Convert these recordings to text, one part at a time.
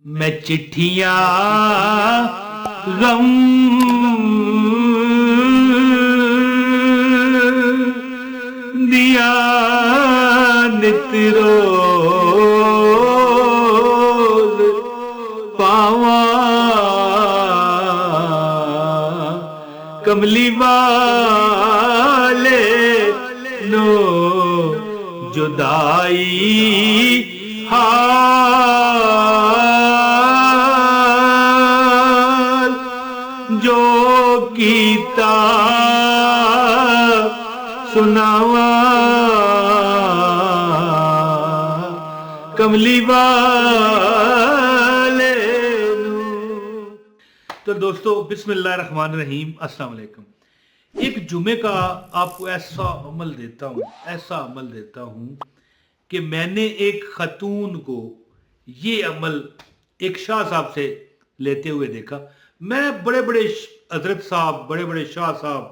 میں چٹھیاں غم دیا نت روز پاواں کملی والے نو جدائی حال جو کیتا سناواں کملی والے نو۔ تو دوستو بسم اللہ الرحمن الرحیم، السلام علیکم۔ ایک جمعے کا آپ کو ایسا عمل دیتا ہوں کہ میں نے ایک خاتون کو یہ عمل ایک شاہ صاحب سے لیتے ہوئے دیکھا۔ میں بڑے بڑے حضرت صاحب، بڑے بڑے شاہ صاحب،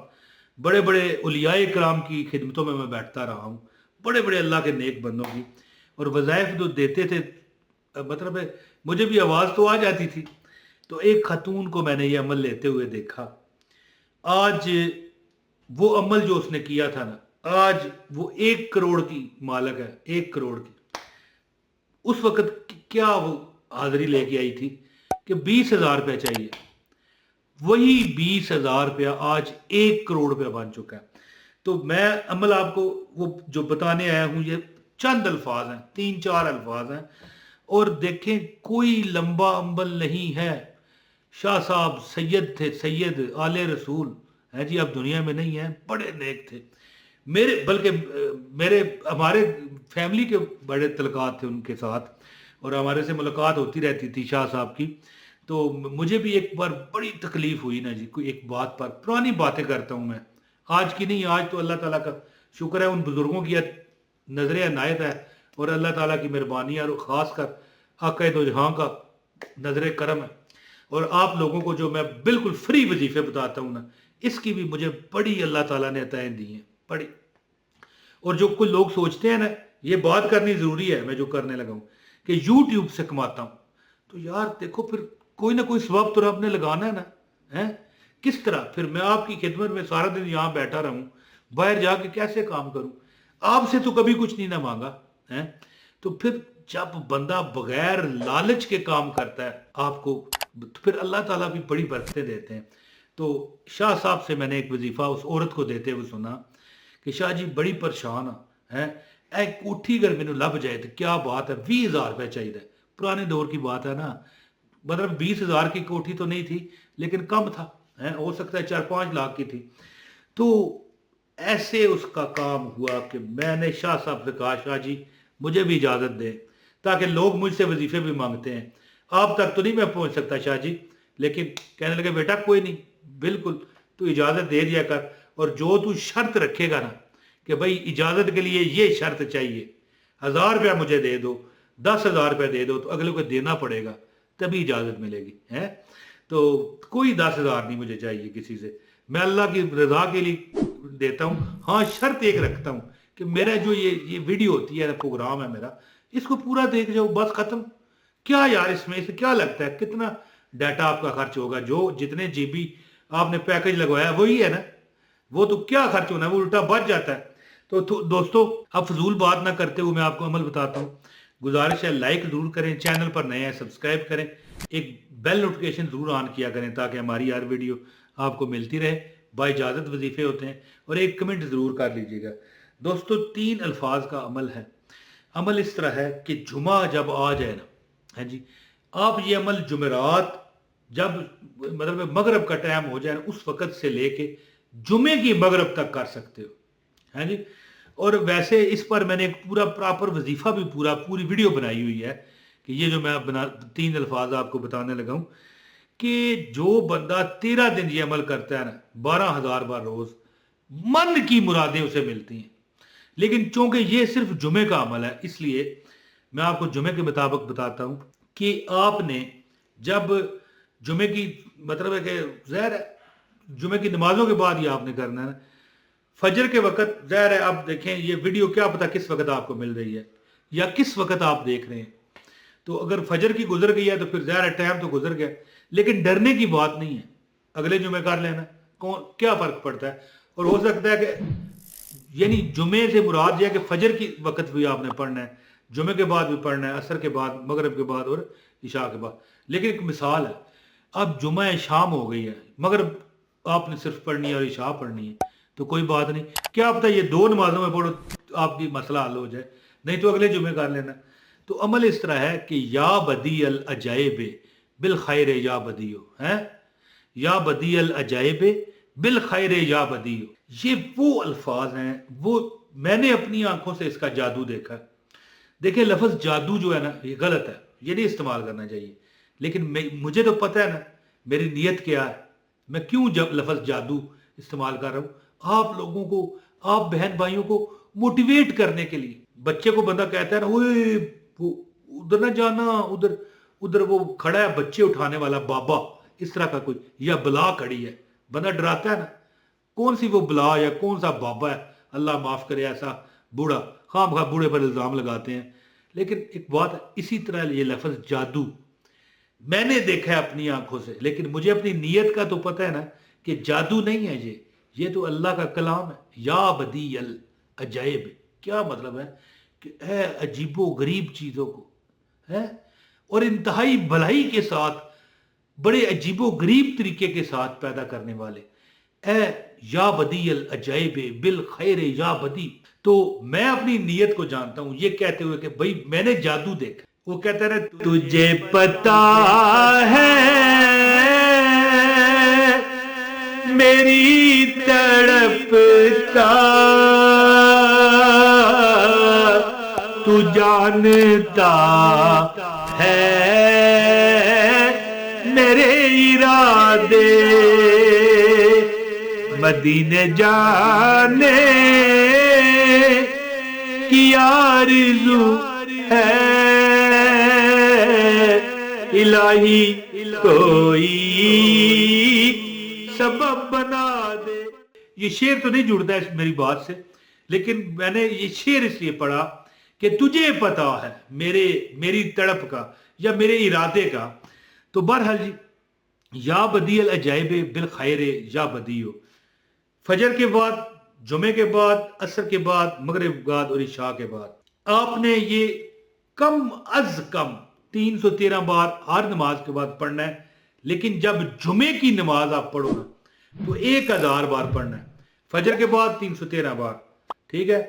بڑے بڑے اولیاء کرام کی خدمتوں میں بیٹھتا رہا ہوں، بڑے بڑے اللہ کے نیک بندوں کی، اور وظائف جو دیتے تھے مطلب ہے مجھے بھی آواز تو آ جاتی تھی۔ تو ایک خاتون کو میں نے یہ عمل لیتے ہوئے دیکھا۔ آج وہ عمل جو اس نے کیا تھا نا، آج وہ 1 کروڑ کی مالک ہے، 1 کروڑ کی۔ اس وقت کیا وہ حاضری لے کے آئی تھی کہ 20,000 روپے چاہیے، وہی 20,000 روپیہ آج 1 کروڑ روپیہ بن چکا ہے۔ تو میں عمل آپ کو وہ جو بتانے آیا ہوں، یہ چند الفاظ ہیں، 3-4 الفاظ ہیں، اور دیکھیں کوئی لمبا عمل نہیں ہے۔ شاہ صاحب سید تھے، سید آل رسول ہے جی، اب دنیا میں نہیں ہیں، بڑے نیک تھے بلکہ ہمارے فیملی کے بڑے تعلقات تھے ان کے ساتھ، اور ہمارے سے ملاقات ہوتی رہتی تھی شاہ صاحب کی۔ تو مجھے بھی ایک بار بڑی تکلیف ہوئی نا جی، کوئی ایک بات پر، پرانی باتیں کرتا ہوں میں، آج کی نہیں، آج تو اللہ تعالیٰ کا شکر ہے، ان بزرگوں کی نظر عنایت ہے، اور اللہ تعالیٰ کی مہربانی ہے، اور خاص کر آقا دو جہاں کا نظر کرم ہے۔ اور آپ لوگوں کو جو میں بالکل فری وظیفے بتاتا ہوں نا، اس کی بھی مجھے بڑی اللہ تعالیٰ نے عطائیں دی ہیں، بڑی۔ اور جو کوئی لوگ سوچتے ہیں نا، یہ بات کرنی ضروری ہے، میں جو کرنے لگا ہوں کہ یوٹیوب سے کماتا ہوں، تو یار دیکھو پھر کوئی نہ کوئی ثواب تو رب نے لگانا ہے نا، کس طرح پھر میں آپ کی خدمت میں سارا دن یہاں بیٹھا رہوں، باہر جا کے کیسے کام کروں؟ آپ سے تو کبھی کچھ نہیں نہ مانگا، تو پھر جب بندہ بغیر لالچ کے کام کرتا ہے آپ کو، تو پھر اللہ تعالیٰ بھی بڑی برکتیں دیتے ہیں۔ تو شاہ صاحب سے میں نے ایک وظیفہ اس عورت کو دیتے ہوئے سنا کہ شاہ جی بڑی پریشان ہیں، ایک کوٹھی اگر مینوں لب جائے تو کیا بات ہے، 20,000 روپے چاہیے، پرانے دور کی بات ہے نا، مطلب 20,000 کی کوٹھی تو نہیں تھی لیکن کم تھا، ہو سکتا ہے 4-5 لاکھ کی تھی۔ تو ایسے اس کا کام ہوا کہ میں نے شاہ صاحب سے کہا شاہ جی مجھے بھی اجازت دیں، تاکہ لوگ مجھ سے وظیفے بھی مانگتے ہیں، آپ تک تو نہیں میں پہنچ سکتا شاہ جی، لیکن کہنے لگے بیٹا کوئی نہیں، بالکل تو اجازت دے دیا کر، اور جو تو شرط رکھے گا نا کہ بھائی اجازت کے لیے یہ شرط چاہیے، 1,000 روپیہ مجھے دے دو، 10,000 روپیہ دے دو، تو اگلے کو دینا پڑے گا تبھی اجازت ملے گی، تو کوئی 10,000 نہیں مجھے چاہیے کسی سے، میں اللہ کی رضا کے لیے دیتا ہوں۔ ہاں شرط ایک رکھتا ہوں کہ میرا جو یہ ویڈیو ہوتی ہے، پروگرام ہے میرا، اس کو پورا دیکھ جاؤ، بس ختم۔ کیا یار اس میں کیا لگتا ہے، کتنا ڈیٹا آپ کا خرچ ہوگا، جو جتنے جی بی آپ نے پیکج لگوایا وہی ہے نا، وہ تو کیا خرچ ہونا ہے، وہ الٹا بچ جاتا ہے۔ تو دوستو اب فضول بات نہ کرتے ہوئے میں آپ کو عمل بتاتا ہوں۔ گزارش ہے لائک ضرور کریں، چینل پر نئے ہیں سبسکرائب کریں، ایک بیل نوٹیفیکیشن ضرور آن کیا کریں تاکہ ہماری ہر ویڈیو آپ کو ملتی رہے۔ با اجازت وظیفے ہوتے ہیں، اور ایک کمنٹ ضرور کر لیجئے گا۔ دوستو 3 الفاظ کا عمل ہے۔ عمل اس طرح ہے کہ جمعہ جب آ جائے نا، جی آپ یہ عمل جمعرات جب مطلب مغرب کا ٹائم ہو جائے نا، اس وقت سے لے کے جمعے کی مغرب تک کر سکتے ہو، جی۔ اور ویسے اس پر میں نے ایک پورا پراپر وظیفہ بھی پوری ویڈیو بنائی ہوئی ہے کہ یہ جو میں 3 الفاظ آپ کو بتانے لگا ہوں، کہ جو بندہ 13 دن یہ عمل کرتا ہے نا، 12,000 بار روز، من کی مرادیں اسے ملتی ہیں۔ لیکن چونکہ یہ صرف جمعے کا عمل ہے، اس لیے میں آپ کو جمعے کے مطابق بتاتا ہوں کہ آپ نے جب جمعے کی مطلب ہے کہ ظاہر ہے جمعے کی نمازوں کے بعد یہ آپ نے کرنا ہے نا، فجر کے وقت، ظاہر ہے اب دیکھیں یہ ویڈیو کیا پتہ کس وقت آپ کو مل رہی ہے یا کس وقت آپ دیکھ رہے ہیں، تو اگر فجر کی گزر گئی ہے تو پھر ظاہر ہے ٹائم تو گزر گیا، لیکن ڈرنے کی بات نہیں ہے، اگلے جمعے کر لینا، کیا فرق پڑتا ہے؟ اور ہو سکتا ہے کہ یعنی جمعے سے مراد یہ ہے کہ فجر کی وقت بھی آپ نے پڑھنا ہے، جمعے کے بعد بھی پڑھنا ہے، عصر کے بعد، مغرب کے بعد اور عشاء کے بعد. لیکن ایک مثال ہے، اب جمعہ شام ہو گئی ہے، مغرب آپ نے صرف پڑھنی ہے اور عشاء پڑھنی ہے، تو کوئی بات نہیں، کیا پتہ یہ دو نمازوں میں پڑھو آپ کی مسئلہ حل ہو جائے، نہیں تو اگلے جمعے کر لینا. تو عمل اس طرح ہے کہ یا بدی العجائب بالخیر یا بدیو ہے، یا بدی العجائب بالخیر یا بدیو، یہ وہ الفاظ ہیں، وہ میں نے اپنی آنکھوں سے اس کا جادو دیکھا. دیکھیں لفظ جادو جو ہے نا یہ غلط ہے، یہ نہیں استعمال کرنا چاہیے، لیکن مجھے تو پتہ ہے نا میری نیت کیا ہے، میں کیوں جب لفظ جادو استعمال کر رہا ہوں، آپ لوگوں کو، آپ بہن بھائیوں کو موٹیویٹ کرنے کے لیے. بچے کو بندہ کہتا ہے نا اوئے ادھر نہ جانا، ادھر وہ کھڑا ہے بچے اٹھانے والا بابا، اس طرح کا کوئی، یا بلا کھڑی ہے، بندہ ڈراتا ہے نا، کون سی وہ بلا یا کون سا بابا ہے، اللہ معاف کرے ایسا بوڑھا، خواہ بخواہ بوڑھے پر الزام لگاتے ہیں. لیکن ایک بات ہے، اسی طرح یہ لفظ جادو میں نے دیکھا ہے اپنی آنکھوں سے، لیکن مجھے اپنی نیت کا تو پتہ ہے نا کہ جادو نہیں ہے یہ تو اللہ کا کلام ہے. یا بدی العجائب، کیا مطلب ہے کہ اے عجیب و غریب چیزوں کو ہے اور انتہائی بھلائی کے ساتھ، بڑے عجیب و غریب طریقے کے ساتھ پیدا کرنے والے، اے یا بدی العجائب بالخیر یا بدی. تو میں اپنی نیت کو جانتا ہوں یہ کہتے ہوئے کہ بھائی میں نے جادو دیکھا. وہ کہتا ہے تجھے پتا ہے میری تڑپتا، تو جانتا ہے میرے ارادے، مدینے جانے کی آرزو ہے، الہی کوئی سبب بنا دے. یہ شعر تو نہیں جڑتا ہے میری بات سے، لیکن میں نے یہ شعر اس لیے پڑھا کہ تجھے پتا ہے میری تڑپ کا یا میرے ارادے کا. تو بہرحال جی، یا بدی العجائب بالخیر یا بدیو، فجر کے بعد، جمعے کے بعد، عصر کے بعد، مغرب کے بعد اور عشاء کے بعد آپ نے یہ کم از کم 313 بار ہر نماز کے بعد پڑھنا ہے. لیکن جب جمعے کی نماز آپ پڑھو نا تو 1000 بار پڑھنا ہے. فجر کے بعد 313 بار، ٹھیک ہے،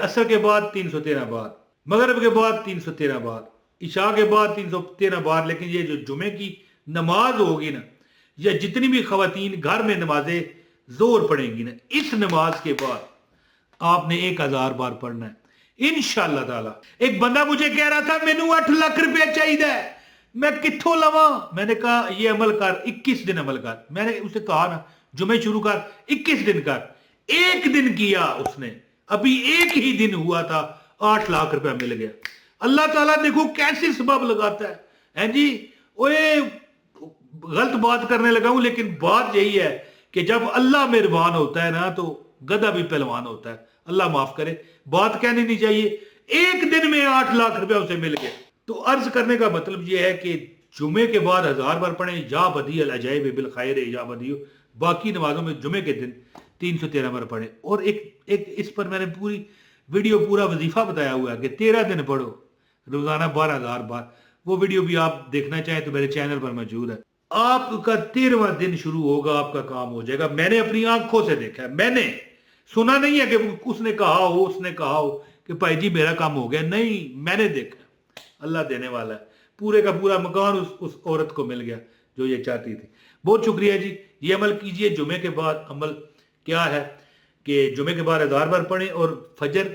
عصر کے بعد 313 بار، مغرب کے بعد 313 بار، عشاء کے بعد 313 بار. لیکن یہ جو جمعے کی نماز ہوگی نا، یا جتنی بھی خواتین گھر میں نمازیں زور پڑھیں گی نا، اس نماز کے بعد آپ نے 1000 بار پڑھنا ہے انشاءاللہ تعالی. ایک بندہ مجھے کہہ رہا تھا مینوں 8 لاکھ روپے چاہیے، میں کتھوں لواں؟ میں نے کہا یہ عمل کر، 21 دن عمل کر. میں نے اسے کہا نا جمعے شروع کر، 21 دن کر. 1 دن کیا اس نے، ابھی 1 ہی دن ہوا تھا، 8 لاکھ روپے مل گیا. اللہ تعالیٰ دیکھو کیسی سبب لگاتا ہے جی. اوے غلط بات کرنے لگا ہوں، لیکن بات یہی ہے کہ جب اللہ مہربان ہوتا ہے نا تو گدھا بھی پہلوان ہوتا ہے. اللہ معاف کرے، بات کہنی نہیں چاہیے. 1 دن میں 8 لاکھ روپے اسے مل گیا. تو عرض کرنے کا مطلب یہ ہے کہ جمعے کے بعد 1000 بار پڑھیں، یا بدی العجائب بالخیر یا بدیو. باقی نمازوں میں جمعے کے دن 313 بار پڑھیں. اور ایک اس پر میں نے پوری ویڈیو، پورا وظیفہ بتایا ہوا ہے کہ 13 دن پڑھو روزانہ 12000 بار. وہ ویڈیو بھی آپ دیکھنا چاہیں تو میرے چینل پر موجود ہے. آپ کا 13واں دن شروع ہوگا، آپ کا کام ہو جائے گا. میں نے اپنی آنکھوں سے دیکھا ہے، میں نے سنا نہیں ہے کہ اس نے کہا ہو کہ بھائی جی میرا کام ہو گیا. نہیں، میں نے دیکھا، اللہ دینے والا ہے. پورے کا پورا مکان اس عورت کو مل گیا جو یہ چاہتی تھی. بہت شکریہ جی. یہ عمل کیجئے. جمعے کے بعد عمل کیا ہے کہ جمعے کے بعد 1000 بار پڑھیں، اور فجر،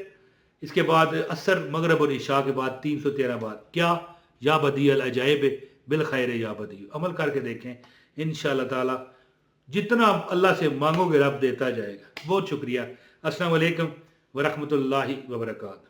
اس کے بعد عصر، مغرب اور عشاء کے بعد 313 بار کیا، یا بدی العجائب بالخیر یا بدی. عمل کر کے دیکھیں انشاءاللہ تعالی. جتنا اللہ سے مانگو گے رب دیتا جائے گا. بہت شکریہ. السلام علیکم ورحمۃ اللہ وبرکاتہ.